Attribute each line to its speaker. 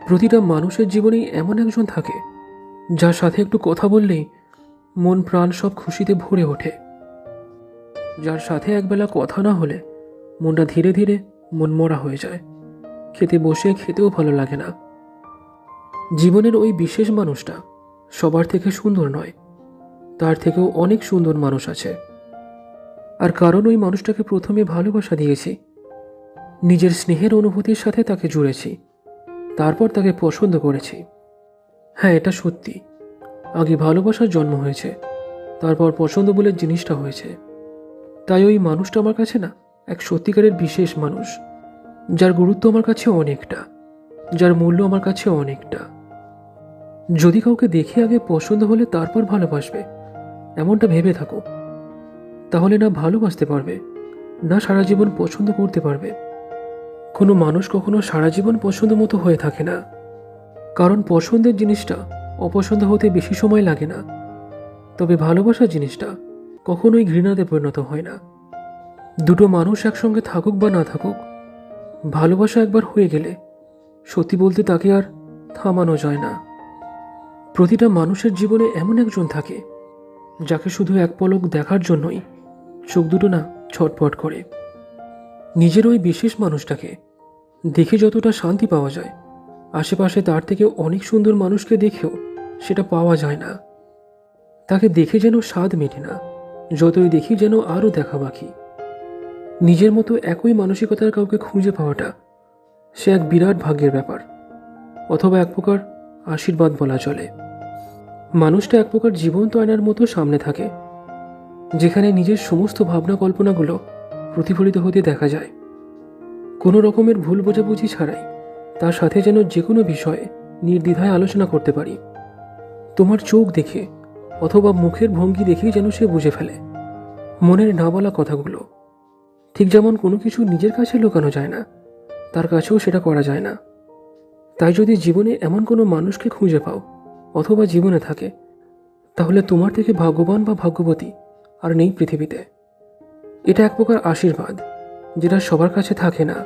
Speaker 1: প্রতিটা মানুষের জীবনেই এমন একজন থাকে যার সাথে একটু কথা বললেই মন প্রাণ সব খুশিতে ভরে ওঠে, যার সাথে একবেলা কথা না হলে মনটা ধীরে ধীরে মনমরা হয়ে যায়, খেতে বসে খেতেও ভালো লাগে না। জীবনের ওই বিশেষ মানুষটা সবার থেকে সুন্দর নয়, তার থেকেও অনেক সুন্দর মানুষ আছে। আর কারণ ওই মানুষটাকে প্রথমে ভালোবাসা দিয়েছি, নিজের স্নেহের অনুভূতির সাথে তাকে জুড়েছি, তারপর তাকে পছন্দ করেছি। হ্যাঁ, এটা সত্যি, আগে ভালোবাসার জন্ম হয়েছে, তারপর পছন্দ বলে জিনিসটা হয়েছে। তাই ওই মানুষটা আমার কাছে না এক সত্যিকারের বিশেষ মানুষ, যার গুরুত্ব আমার কাছে অনেকটা, যার মূল্য আমার কাছে অনেকটা। যদি কাউকে দেখে আগে পছন্দ হলে তারপর ভালোবাসবে, এমনটা ভেবে থাকো, তাহলে না ভালোবাসতে পারবে, না সারা জীবন পছন্দ করতে পারবে। কোনো মানুষ কখনো সারা জীবন পছন্দ মতো হয়ে থাকে না, কারণ পছন্দের জিনিসটা অপছন্দ হতে বেশি সময় লাগে না। তবে ভালোবাসার জিনিসটা কখনোই ঘৃণাতে পরিণত হয় না। দুটো মানুষ একসঙ্গে থাকুক বা না থাকুক, ভালোবাসা একবার হয়ে গেলে সত্যি বলতে তাকে আর থামানো যায় না। প্রতিটা মানুষের জীবনে এমন একজন থাকে যাকে শুধু এক পলক দেখার জন্যই চোখ দুটো না ছটফট করে। নিজের ওই বিশেষ মানুষটাকে দেখে যতটা শান্তি পাওয়া যায়, আশেপাশে তার থেকে অনেক সুন্দর মানুষকে দেখেও সেটা পাওয়া যায় না। তাকে দেখে যেন স্বাদ মেটে না, যতই দেখি যেন আরও দেখা বাকি। নিজের মতো একই মানসিকতার কাউকে খুঁজে পাওয়াটা সে এক বিরাট ভাগ্যের ব্যাপার, অথবা এক প্রকার আশীর্বাদ বলা চলে। মানুষটা এক প্রকার জীবন্ত আয়নার মতো সামনে থাকে, যেখানে নিজের সমস্ত ভাবনা কল্পনাগুলো প্রতিফলিত হতে দেখা যায়। কোনো রকমের ভুল বোঝাবুঝি ছাড়াই তার সাথে যেন যে কোনো বিষয়ে নির্দ্বিধায় আলোচনা করতে পারি। তোমার চোখ দেখে অথবা মুখের ভঙ্গি দেখেই যেন সে বুঝে ফেলে মনের না বলা কথাগুলো। ঠিক যেমন কোনো কিছু নিজের কাছে লুকানো যায় না, তার কাছেও সেটা করা যায় না। তাই যদি জীবনে এমন কোনো মানুষকে খুঁজে পাও অথবা জীবনে থাকে, তাহলে তোমার থেকে ভাগ্যবান বা ভাগ্যবতী আর নেই পৃথিবীতে। এটা এক প্রকার আশীর্বাদ, যেটা সবার কাছে থাকে না।